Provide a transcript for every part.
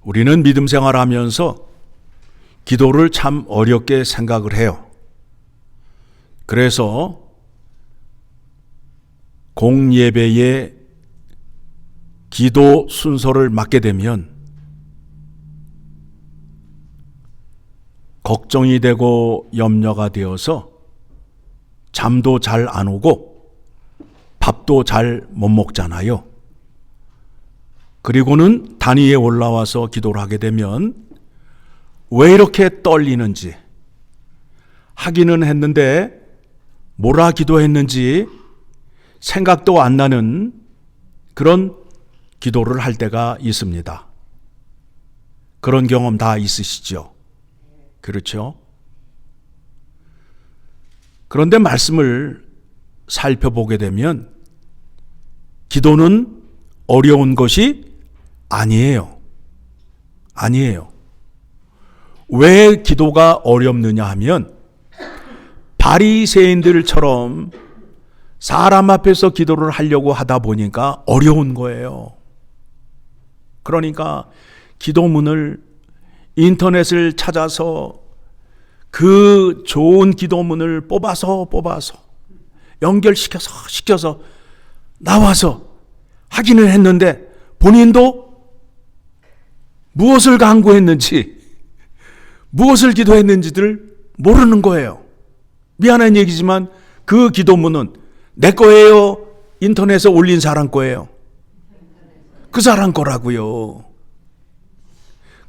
우리는 믿음 생활하면서 기도를 참 어렵게 생각을 해요. 그래서 공예배의 기도 순서를 맡게 되면 걱정이 되고 염려가 되어서 잠도 잘 안 오고 밥도 잘 못 먹잖아요. 그리고는 단위에 올라와서 기도를 하게 되면 왜 이렇게 떨리는지, 하기는 했는데 뭐라 기도했는지 생각도 안 나는 그런 기도를 할 때가 있습니다. 그런 경험 다 있으시죠? 그렇죠? 그런데 말씀을 살펴보게 되면 기도는 어려운 것이 아니에요. 아니에요. 왜 기도가 어렵느냐 하면 바리새인들처럼 사람 앞에서 기도를 하려고 하다 보니까 어려운 거예요. 그러니까 기도문을 인터넷을 찾아서 그 좋은 기도문을 뽑아서 연결시켜서 나와서 하기는 했는데 본인도 무엇을 간구했는지 무엇을 기도했는지를 모르는 거예요. 미안한 얘기지만 그 기도문은 내 거예요? 인터넷에 올린 사람 거예요? 그 사람 거라고요.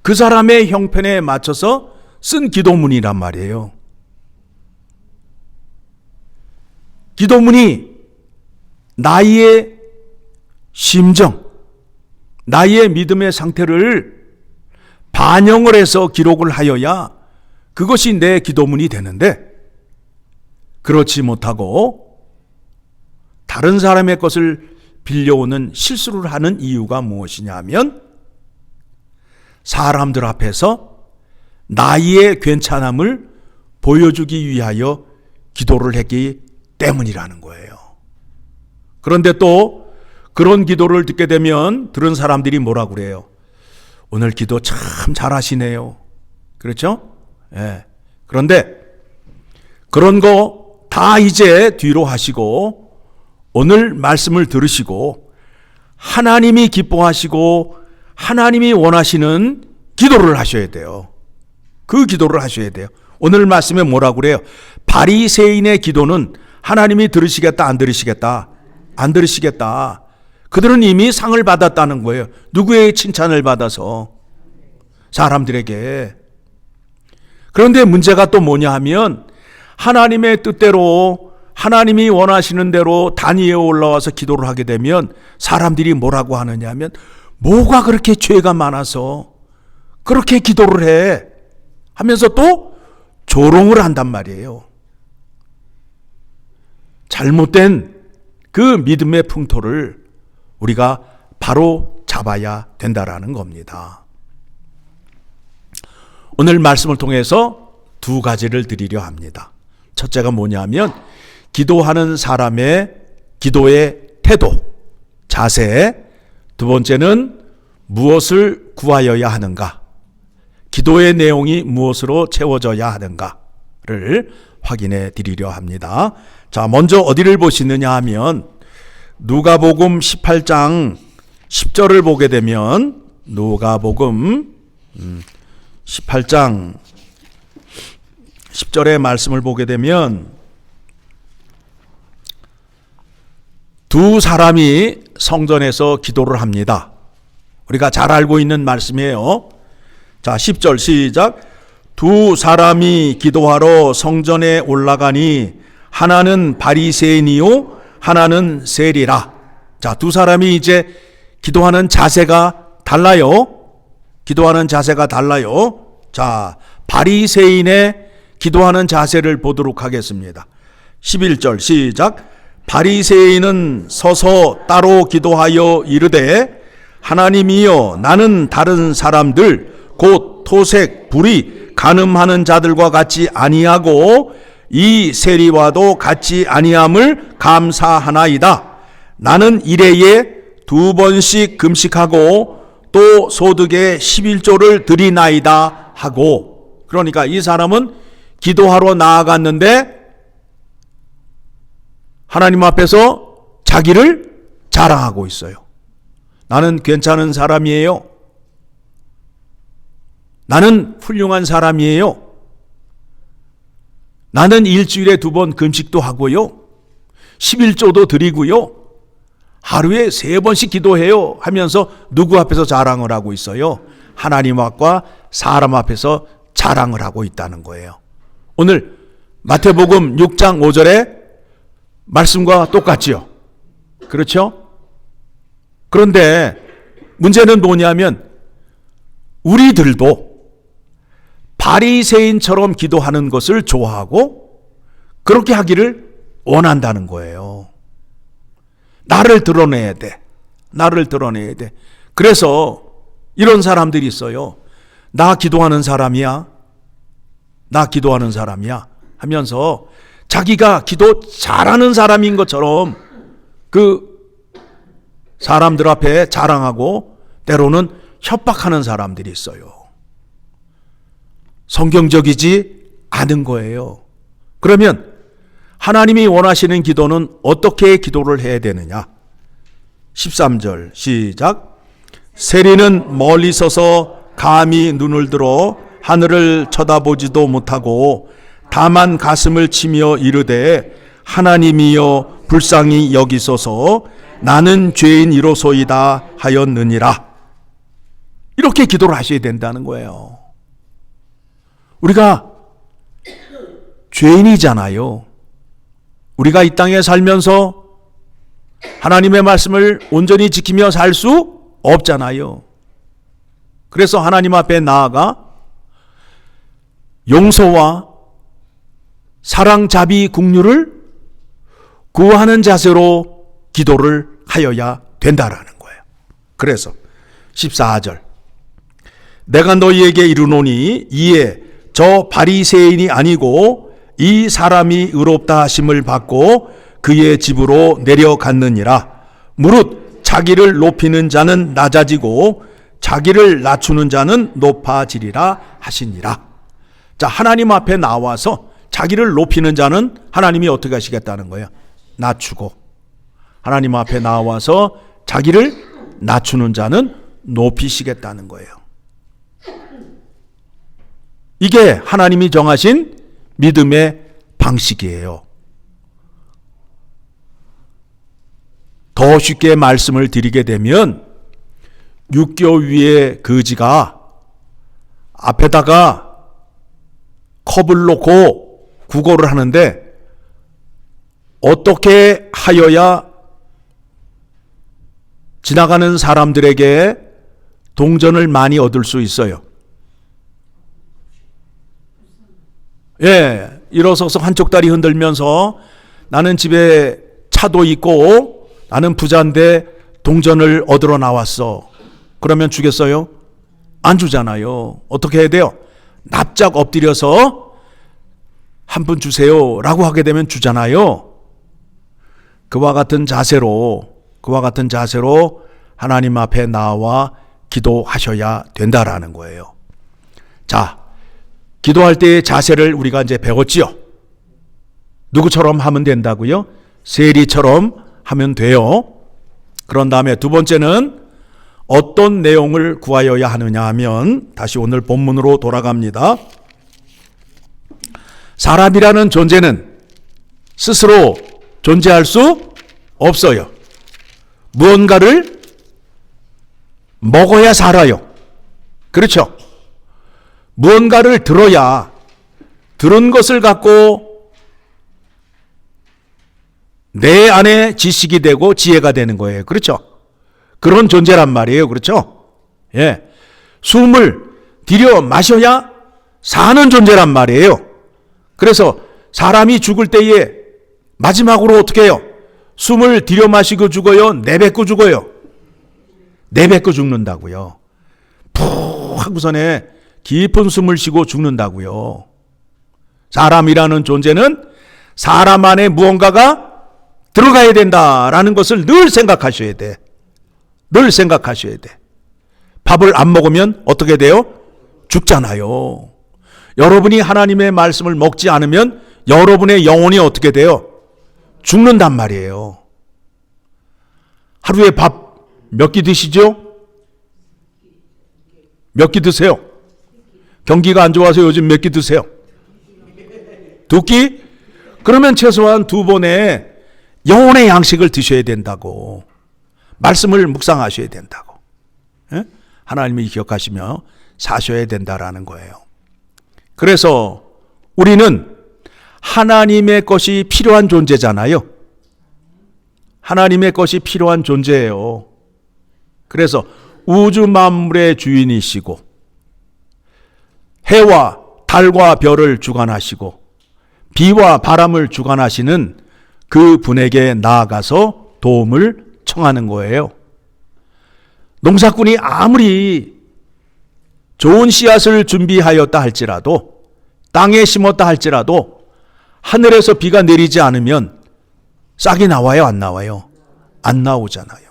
그 사람의 형편에 맞춰서 쓴 기도문이란 말이에요. 기도문이 나의 심정, 나의 믿음의 상태를 반영을 해서 기록을 하여야 그것이 내 기도문이 되는데, 그렇지 못하고 다른 사람의 것을 빌려오는 실수를 하는 이유가 무엇이냐 하면 사람들 앞에서 나의 괜찮음을 보여주기 위하여 기도를 했기 때문이라는 거예요. 그런데 또 그런 기도를 듣게 되면 들은 사람들이 뭐라 그래요? 오늘 기도 참 잘하시네요. 그렇죠? 예. 그런데 그런 거 다 이제 뒤로 하시고 오늘 말씀을 들으시고 하나님이 기뻐하시고 하나님이 원하시는 기도를 하셔야 돼요. 그 기도를 하셔야 돼요. 오늘 말씀에 뭐라고 그래요? 바리새인의 기도는 하나님이 들으시겠다, 안 들으시겠다? 안 들으시겠다. 그들은 이미 상을 받았다는 거예요. 누구의 칭찬을 받아서? 사람들에게. 그런데 문제가 또 뭐냐 하면 하나님의 뜻대로 하나님이 원하시는 대로 단위에 올라와서 기도를 하게 되면 사람들이 뭐라고 하느냐 하면 뭐가 그렇게 죄가 많아서 그렇게 기도를 해 하면서 또 조롱을 한단 말이에요. 잘못된 그 믿음의 풍토를 우리가 바로 잡아야 된다라는 겁니다. 오늘 말씀을 통해서 두 가지를 드리려 합니다. 첫째가 뭐냐면 기도하는 사람의 기도의 태도, 자세. 두 번째는 무엇을 구하여야 하는가, 기도의 내용이 무엇으로 채워져야 하는가를 확인해 드리려 합니다. 자, 먼저 어디를 보시느냐 하면 누가복음 18장 10절을 보게 되면 누가복음 18장 10절의 말씀을 보게 되면 두 사람이 성전에서 기도를 합니다. 우리가 잘 알고 있는 말씀이에요. 자, 10절 시작. 두 사람이 기도하러 성전에 올라가니 하나는 바리새인이요 하나는 세리라. 자, 두 사람이 이제 기도하는 자세가 달라요. 기도하는 자세가 달라요. 자, 바리새인의 기도하는 자세를 보도록 하겠습니다. 11절 시작. 바리새인은 서서 따로 기도하여 이르되 하나님이여, 나는 다른 사람들 곧 토색, 불의, 간음하는 자들과 같이 아니하고 이 세리와도 같이 아니함을 감사하나이다. 나는 일해에 2번씩 금식하고 또 소득의 11조를 드리나이다 하고, 그러니까 이 사람은 기도하러 나아갔는데 하나님 앞에서 자기를 자랑하고 있어요. 나는 괜찮은 사람이에요. 나는 훌륭한 사람이에요. 나는 일주일에 2번 금식도 하고요. 11조도 드리고요. 하루에 3번씩 기도해요 하면서 누구 앞에서 자랑을 하고 있어요? 하나님 앞과 사람 앞에서 자랑을 하고 있다는 거예요. 오늘 마태복음 6장 5절에 말씀과 똑같지요. 그렇죠? 그런데 문제는 뭐냐면 우리들도 바리새인처럼 기도하는 것을 좋아하고 그렇게 하기를 원한다는 거예요. 나를 드러내야 돼. 나를 드러내야 돼. 그래서 이런 사람들이 있어요. 나 기도하는 사람이야. 나 기도하는 사람이야 하면서 자기가 기도 잘하는 사람인 것처럼 그 사람들 앞에 자랑하고 때로는 협박하는 사람들이 있어요. 성경적이지 않은 거예요. 그러면 하나님이 원하시는 기도는 어떻게 기도를 해야 되느냐? 13절 시작. 세리는 멀리 서서 감히 눈을 들어 하늘을 쳐다보지도 못하고 다만 가슴을 치며 이르되 하나님이여 불쌍히 여기소서 나는 죄인이로소이다 하였느니라. 이렇게 기도를 하셔야 된다는 거예요. 우리가 죄인이잖아요. 우리가 이 땅에 살면서 하나님의 말씀을 온전히 지키며 살 수 없잖아요. 그래서 하나님 앞에 나아가 용서와 사랑, 자비, 긍휼을 구하는 자세로 기도를 하여야 된다라는 거예요. 그래서 14절 내가 너희에게 이르노니 이에 저 바리새인이 아니고 이 사람이 의롭다 하심을 받고 그의 집으로 내려갔느니라. 무릇 자기를 높이는 자는 낮아지고 자기를 낮추는 자는 높아지리라 하시니라. 자, 하나님 앞에 나와서 자기를 높이는 자는 하나님이 어떻게 하시겠다는 거예요? 낮추고. 하나님 앞에 나와서 자기를 낮추는 자는 높이시겠다는 거예요. 이게 하나님이 정하신 믿음의 방식이에요. 더 쉽게 말씀을 드리게 되면 육교 위에 거지가 앞에다가 컵을 놓고 구걸을 하는데 어떻게 하여야 지나가는 사람들에게 동전을 많이 얻을 수 있어요? 예, 일어서서 한쪽 다리 흔들면서 나는 집에 차도 있고 나는 부자인데 동전을 얻으러 나왔어. 그러면 주겠어요? 안 주잖아요. 어떻게 해야 돼요? 납작 엎드려서 한 푼 주세요 라고 하게 되면 주잖아요. 그와 같은 자세로 하나님 앞에 나와 기도하셔야 된다라는 거예요. 자, 기도할 때의 자세를 우리가 이제 배웠지요. 누구처럼 하면 된다고요? 세리처럼 하면 돼요. 그런 다음에 두 번째는 어떤 내용을 구하여야 하느냐 하면 다시 오늘 본문으로 돌아갑니다. 사람이라는 존재는 스스로 존재할 수 없어요. 무언가를 먹어야 살아요. 그렇죠? 무언가를 들어야 들은 것을 갖고 내 안에 지식이 되고 지혜가 되는 거예요. 그렇죠? 그런 존재란 말이에요. 그렇죠? 예. 숨을 들여 마셔야 사는 존재란 말이에요. 그래서 사람이 죽을 때에 마지막으로 어떻게 해요? 숨을 들여 마시고 죽어요? 내뱉고 죽어요? 내뱉고 죽는다고요. 푹 하고서는 깊은 숨을 쉬고 죽는다고요. 사람이라는 존재는 사람 안에 무언가가 들어가야 된다라는 것을 늘 생각하셔야 돼. 늘 생각하셔야 돼. 밥을 안 먹으면 어떻게 돼요? 죽잖아요. 여러분이 하나님의 말씀을 먹지 않으면 여러분의 영혼이 어떻게 돼요? 죽는단 말이에요. 하루에 밥 몇 끼 드시죠? 몇 끼 드세요? 경기가 안 좋아서 요즘 몇 끼 드세요? 2끼? 그러면 최소한 2번의 영혼의 양식을 드셔야 된다고. 말씀을 묵상하셔야 된다고. 예? 하나님이 기억하시며 사셔야 된다라는 거예요. 그래서 우리는 하나님의 것이 필요한 존재잖아요. 하나님의 것이 필요한 존재예요. 그래서 우주 만물의 주인이시고 해와 달과 별을 주관하시고 비와 바람을 주관하시는 그 분에게 나아가서 도움을 청하는 거예요. 농사꾼이 아무리 좋은 씨앗을 준비하였다 할지라도, 땅에 심었다 할지라도 하늘에서 비가 내리지 않으면 싹이 나와요, 안 나와요? 안 나오잖아요.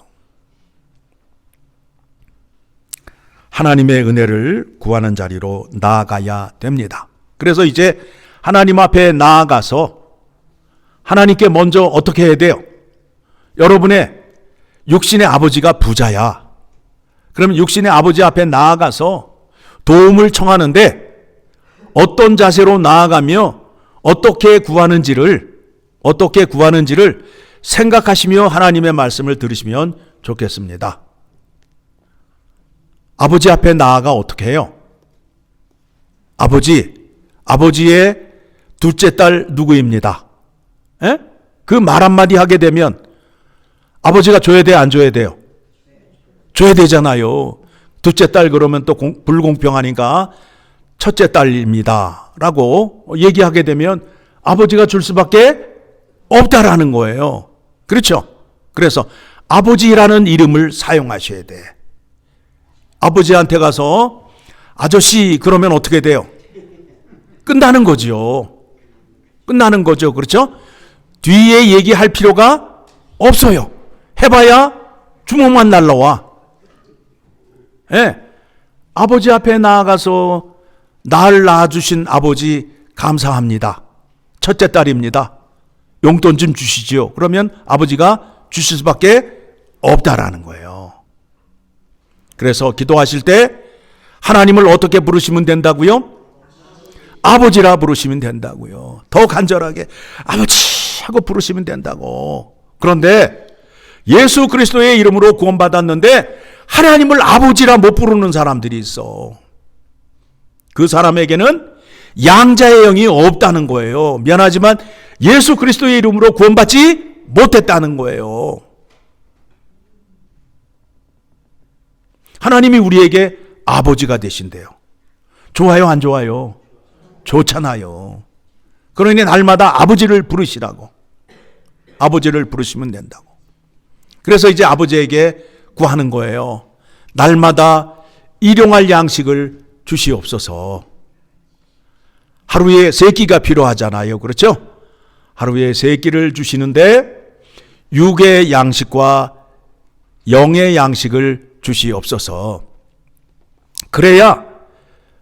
하나님의 은혜를 구하는 자리로 나아가야 됩니다. 그래서 이제 하나님 앞에 나아가서 하나님께 먼저 어떻게 해야 돼요? 여러분의 육신의 아버지가 부자야. 그러면 육신의 아버지 앞에 나아가서 도움을 청하는데 어떤 자세로 나아가며 어떻게 구하는지를 생각하시며 하나님의 말씀을 들으시면 좋겠습니다. 아버지 앞에 나아가 어떻게 해요? 아버지의 둘째 딸 누구입니다? 그 말 한마디 하게 되면 아버지가 줘야 돼, 안 줘야 돼요? 줘야 되잖아요. 둘째 딸 그러면 또 불공평하니까 첫째 딸입니다 라고 얘기하게 되면 아버지가 줄 수밖에 없다라는 거예요. 그렇죠? 그래서 아버지라는 이름을 사용하셔야 돼. 아버지한테 가서 아저씨 그러면 어떻게 돼요? 끝나는 거죠. 그렇죠? 뒤에 얘기할 필요가 없어요. 해봐야 주먹만 날라와. 예. 아버지 앞에 나아가서 날 낳아주신 아버지 감사합니다. 첫째 딸입니다. 용돈 좀 주시죠. 그러면 아버지가 주실 수밖에 없다라는 거예요. 그래서 기도하실 때 하나님을 어떻게 부르시면 된다고요? 아버지라 부르시면 된다고요. 더 간절하게 아버지 하고 부르시면 된다고. 그런데 예수 그리스도의 이름으로 구원받았는데 하나님을 아버지라 못 부르는 사람들이 있어. 그 사람에게는 양자의 영이 없다는 거예요. 미안하지만 예수 그리스도의 이름으로 구원받지 못했다는 거예요. 하나님이 우리에게 아버지가 되신대요. 좋아요, 안 좋아요? 좋잖아요. 그러니 날마다 아버지를 부르시라고. 아버지를 부르시면 된다고. 그래서 이제 아버지에게 구하는 거예요. 날마다 일용할 양식을 주시옵소서. 하루에 3끼가 필요하잖아요. 그렇죠? 하루에 3끼를 주시는데 육의 양식과 영의 양식을 주시옵소서. 그래야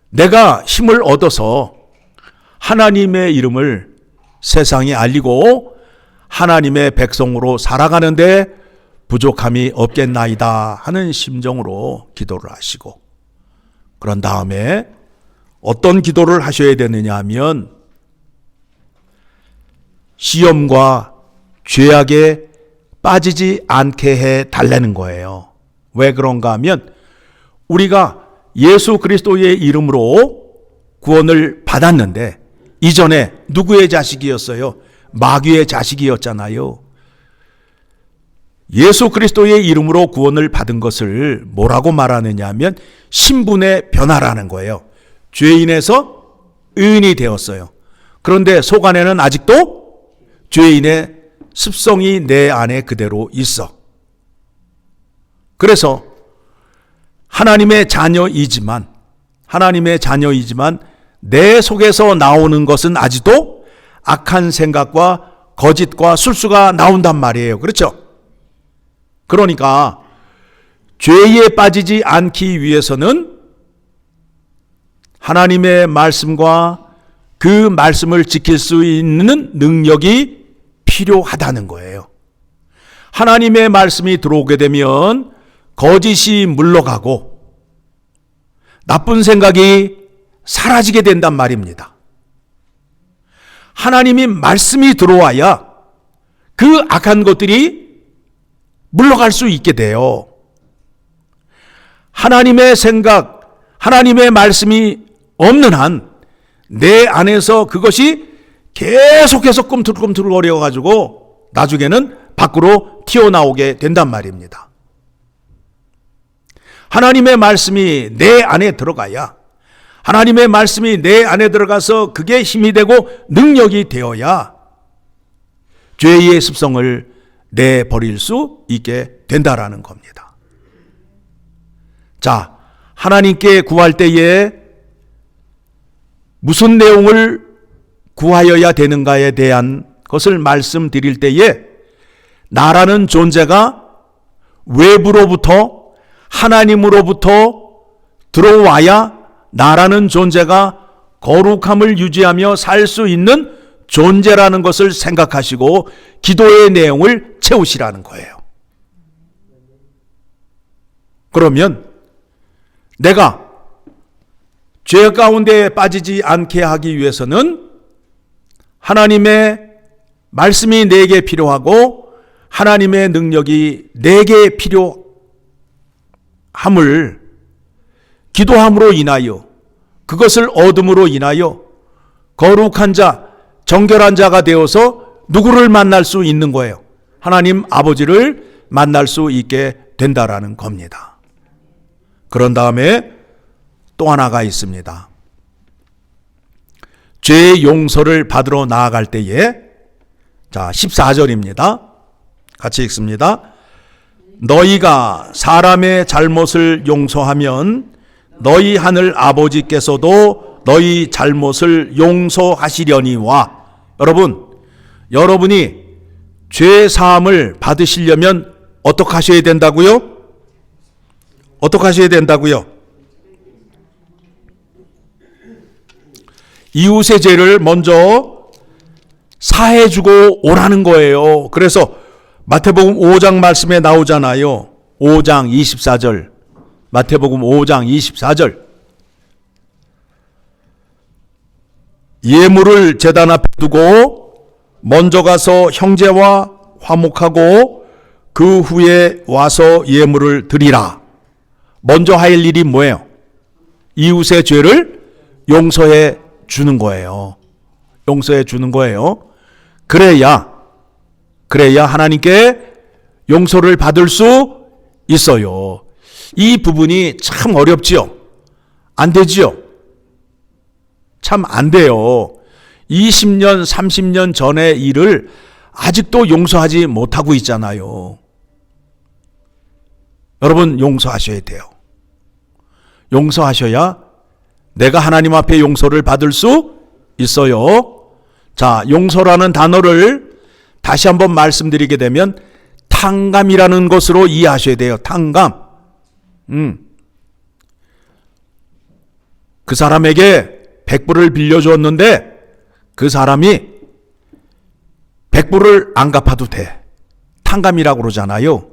내가 힘을 얻어서 하나님의 이름을 세상에 알리고 하나님의 백성으로 살아가는데 부족함이 없겠나이다 하는 심정으로 기도를 하시고, 그런 다음에 어떤 기도를 하셔야 되느냐 하면 시험과 죄악에 빠지지 않게 해 달라는 거예요. 왜 그런가 하면 우리가 예수 그리스도의 이름으로 구원을 받았는데 이전에 누구의 자식이었어요? 마귀의 자식이었잖아요. 예수 그리스도의 이름으로 구원을 받은 것을 뭐라고 말하느냐 하면 신분의 변화라는 거예요. 죄인에서 의인이 되었어요. 그런데 속 안에는 아직도 죄인의 습성이 내 안에 그대로 있어. 그래서 하나님의 자녀이지만 내 속에서 나오는 것은 아직도 악한 생각과 거짓과 술수가 나온단 말이에요. 그렇죠? 그러니까 죄에 빠지지 않기 위해서는 하나님의 말씀과 그 말씀을 지킬 수 있는 능력이 필요하다는 거예요. 하나님의 말씀이 들어오게 되면 거짓이 물러가고 나쁜 생각이 사라지게 된단 말입니다. 하나님이 말씀이 들어와야 그 악한 것들이 물러갈 수 있게 돼요. 하나님의 생각, 하나님의 말씀이 없는 한 내 안에서 그것이 계속해서 꿈틀꿈틀거려 가지고 나중에는 밖으로 튀어나오게 된단 말입니다. 하나님의 말씀이 내 안에 들어가야, 하나님의 말씀이 내 안에 들어가서 그게 힘이 되고 능력이 되어야 죄의 습성을 내버릴 수 있게 된다라는 겁니다. 자, 하나님께 구할 때에 무슨 내용을 구하여야 되는가에 대한 것을 말씀드릴 때에 나라는 존재가 외부로부터 하나님으로부터 들어와야 나라는 존재가 거룩함을 유지하며 살 수 있는 존재라는 것을 생각하시고 기도의 내용을 채우시라는 거예요. 그러면 내가 죄 가운데 빠지지 않게 하기 위해서는 하나님의 말씀이 내게 필요하고 하나님의 능력이 내게 필요함을 기도함으로 인하여, 그것을 얻음으로 인하여 거룩한 자, 정결한 자가 되어서 누구를 만날 수 있는 거예요? 하나님 아버지를 만날 수 있게 된다라는 겁니다. 그런 다음에 또 하나가 있습니다. 죄의 용서를 받으러 나아갈 때에, 자, 14절입니다. 같이 읽습니다. 너희가 사람의 잘못을 용서하면 너희 하늘 아버지께서도 너희 잘못을 용서하시려니와. 여러분이 죄 사함을 받으시려면 어떻게 하셔야 된다고요? 어떻게 하셔야 된다고요? 이웃의 죄를 먼저 사해주고 오라는 거예요. 그래서 마태복음 5장 말씀에 나오잖아요. 5장 24절. 마태복음 5장 24절. 예물을 제단 앞에 두고 먼저 가서 형제와 화목하고 그 후에 와서 예물을 드리라. 먼저 할 일이 뭐예요? 이웃의 죄를 용서해 주는 거예요. 용서해 주는 거예요. 그래야 하나님께 용서를 받을 수 있어요. 이 부분이 참 어렵지요? 안 되지요? 참 안 돼요. 20년, 30년 전의 일을 아직도 용서하지 못하고 있잖아요. 여러분, 용서하셔야 돼요. 용서하셔야 내가 하나님 앞에 용서를 받을 수 있어요. 자, 용서라는 단어를 다시 한번 말씀드리게 되면 탕감이라는 것으로 이해하셔야 돼요. 탕감. 그 사람에게 100불을 빌려주었는데 그 사람이 100불을 안 갚아도 돼. 탕감이라고 그러잖아요.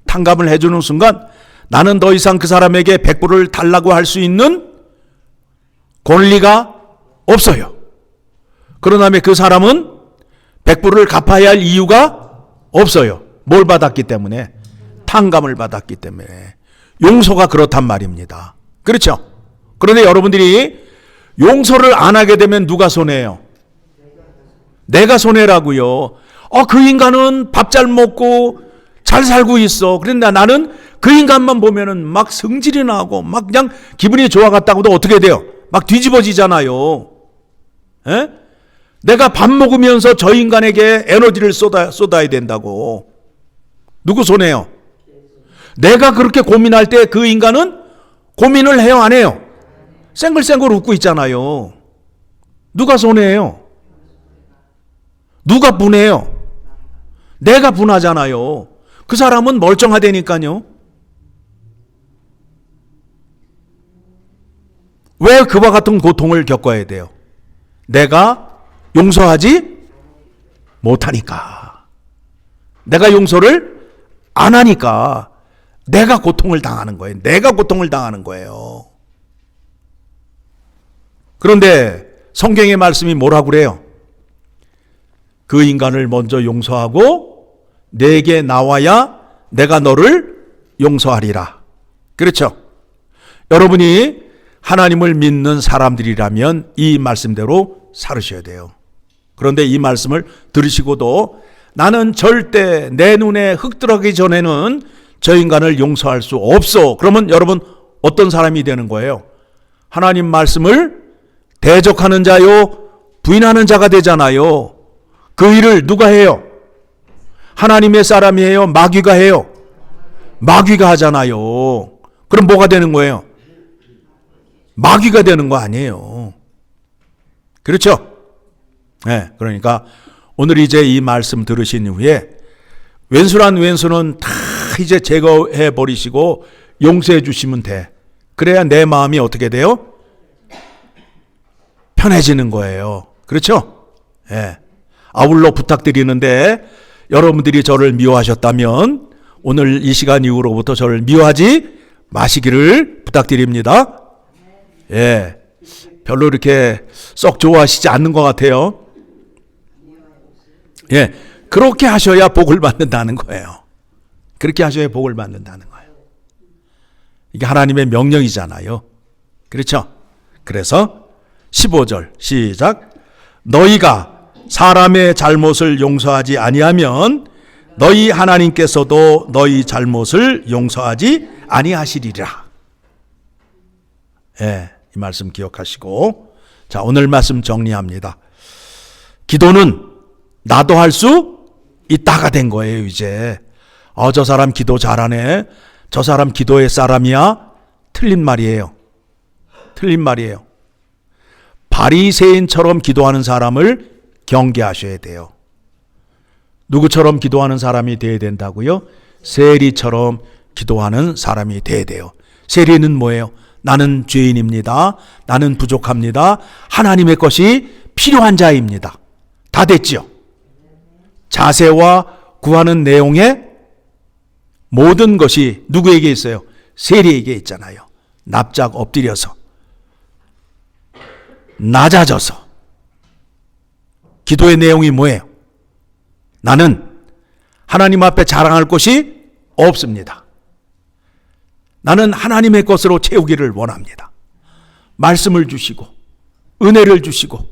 탕감을 해주는 순간 나는 더 이상 그 사람에게 100불을 달라고 할 수 있는 권리가 없어요. 그러나 그 사람은 100불을 갚아야 할 이유가 없어요. 뭘 받았기 때문에? 탕감을 받았기 때문에. 용서가 그렇단 말입니다. 그렇죠? 그런데 여러분들이 용서를 안 하게 되면 누가 손해예요? 내가 손해라고요. 그 인간은 밥 잘 먹고 잘 살고 있어. 그런데 나는 그 인간만 보면은 막 성질이 나고 막 그냥 기분이 좋아갔다고도 어떻게 돼요? 막 뒤집어지잖아요. 에? 내가 밥 먹으면서 저 인간에게 에너지를 쏟아야 된다고. 누구 손해요? 내가 그렇게 고민할 때 그 인간은 고민을 해요, 안 해요? 쌩글쌩글 웃고 있잖아요. 누가 손해예요? 누가 분해요? 내가 분하잖아요. 그 사람은 멀쩡하다니까요. 왜 그와 같은 고통을 겪어야 돼요? 내가 용서하지 못하니까. 내가 용서를 안 하니까 내가 고통을 당하는 거예요. 내가 고통을 당하는 거예요. 그런데 성경의 말씀이 뭐라고 그래요? 그 인간을 먼저 용서하고 내게 나와야 내가 너를 용서하리라. 그렇죠? 여러분이 하나님을 믿는 사람들이라면 이 말씀대로 살으셔야 돼요. 그런데 이 말씀을 들으시고도 나는 절대 내 눈에 흙 들어가기 전에는 저 인간을 용서할 수 없어. 그러면 여러분 어떤 사람이 되는 거예요? 하나님 말씀을 대적하는 자요, 부인하는 자가 되잖아요. 그 일을 누가 해요? 하나님의 사람이 해요? 마귀가 해요? 마귀가 하잖아요. 그럼 뭐가 되는 거예요? 마귀가 되는 거 아니에요. 그렇죠? 네, 그러니까 오늘 이제 이 말씀 들으신 후에 왼수란 왼수는 다 이제 제거해 버리시고 용서해 주시면 돼. 그래야 내 마음이 어떻게 돼요? 편해지는 거예요. 그렇죠? 예. 아울러 부탁드리는데 여러분들이 저를 미워하셨다면 오늘 이 시간 이후로부터 저를 미워하지 마시기를 부탁드립니다. 예. 별로 이렇게 썩 좋아하시지 않는 것 같아요. 예. 그렇게 하셔야 복을 받는다는 거예요. 그렇게 하셔야 복을 받는다는 거예요. 이게 하나님의 명령이잖아요. 그렇죠? 그래서 15절 시작. 너희가 사람의 잘못을 용서하지 아니하면 너희 하나님께서도 너희 잘못을 용서하지 아니하시리라. 예, 이 말씀 기억하시고 자, 오늘 말씀 정리합니다. 기도는 나도 할 수 있다가 된 거예요. 이제 저 사람 기도 잘하네, 저 사람 기도의 사람이야. 틀린 말이에요. 틀린 말이에요. 바리새인처럼 기도하는 사람을 경계하셔야 돼요. 누구처럼 기도하는 사람이 돼야 된다고요? 세리처럼 기도하는 사람이 돼야 돼요. 세리는 뭐예요? 나는 죄인입니다. 나는 부족합니다. 하나님의 것이 필요한 자입니다. 다 됐지요? 자세와 구하는 내용의 모든 것이 누구에게 있어요? 세리에게 있잖아요. 납작 엎드려서 낮아져서. 기도의 내용이 뭐예요? 나는 하나님 앞에 자랑할 것이 없습니다. 나는 하나님의 것으로 채우기를 원합니다. 말씀을 주시고 은혜를 주시고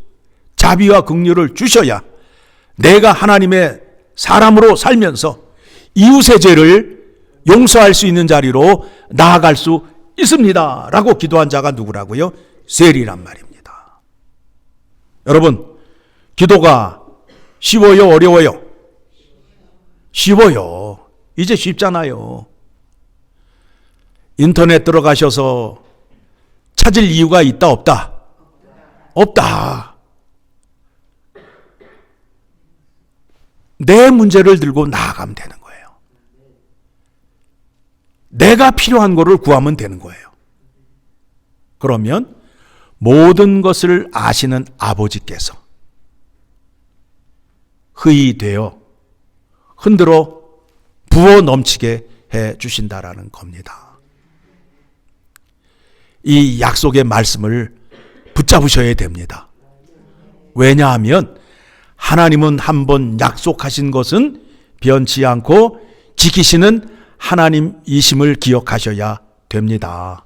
자비와 긍휼을 주셔야 내가 하나님의 사람으로 살면서 이웃의 죄를 용서할 수 있는 자리로 나아갈 수 있습니다. 라고 기도한 자가 누구라고요? 세리란 말입니다. 여러분, 기도가 쉬워요? 어려워요? 쉬워요. 이제 쉽잖아요. 인터넷 들어가셔서 찾을 이유가 있다 없다? 없다. 내 문제를 들고 나아가면 되는 거예요. 내가 필요한 거를 구하면 되는 거예요. 그러면 모든 것을 아시는 아버지께서 의되어 흔들어 부어 넘치게 해 주신다라는 겁니다. 이 약속의 말씀을 붙잡으셔야 됩니다. 왜냐하면 하나님은 한번 약속하신 것은 변치 않고 지키시는 하나님이심을 기억하셔야 됩니다.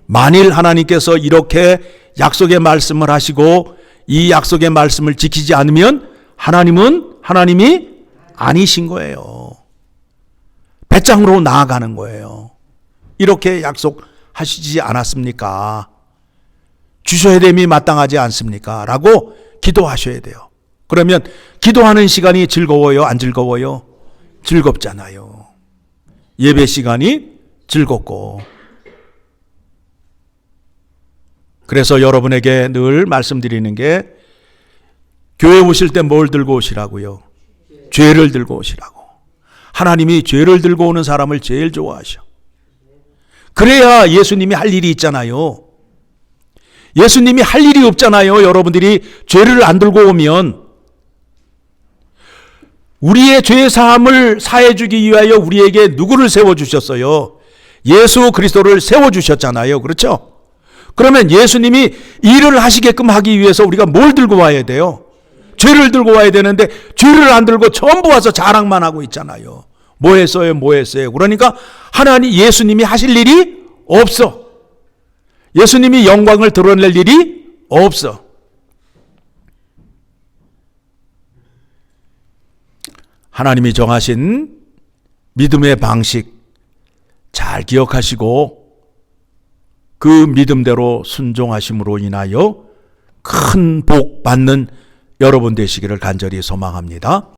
만일 하나님께서 이렇게 약속의 말씀을 하시고 이 약속의 말씀을 지키지 않으면 하나님은 하나님이 아니신 거예요. 배짱으로 나아가는 거예요. 이렇게 약속하시지 않았습니까? 주셔야 됨이 마땅하지 않습니까? 라고 기도하셔야 돼요. 그러면 기도하는 시간이 즐거워요? 안 즐거워요? 즐겁잖아요. 예배 시간이 즐겁고. 그래서 여러분에게 늘 말씀드리는 게 교회 오실 때 뭘 들고 오시라고요? 죄를 들고 오시라고. 하나님이 죄를 들고 오는 사람을 제일 좋아하셔. 그래야 예수님이 할 일이 있잖아요. 예수님이 할 일이 없잖아요. 여러분들이 죄를 안 들고 오면. 우리의 죄 사함을 사해 주기 위하여 우리에게 누구를 세워 주셨어요? 예수 그리스도를 세워 주셨잖아요. 그렇죠? 그러면 예수님이 일을 하시게끔 하기 위해서 우리가 뭘 들고 와야 돼요? 죄를 들고 와야 되는데 죄를 안 들고 전부 와서 자랑만 하고 있잖아요. 뭐 했어요? 뭐 했어요? 그러니까 하나님 예수님이 하실 일이 없어. 예수님이 영광을 드러낼 일이 없어. 하나님이 정하신 믿음의 방식 잘 기억하시고 그 믿음대로 순종하심으로 인하여 큰 복 받는 여러분 되시기를 간절히 소망합니다.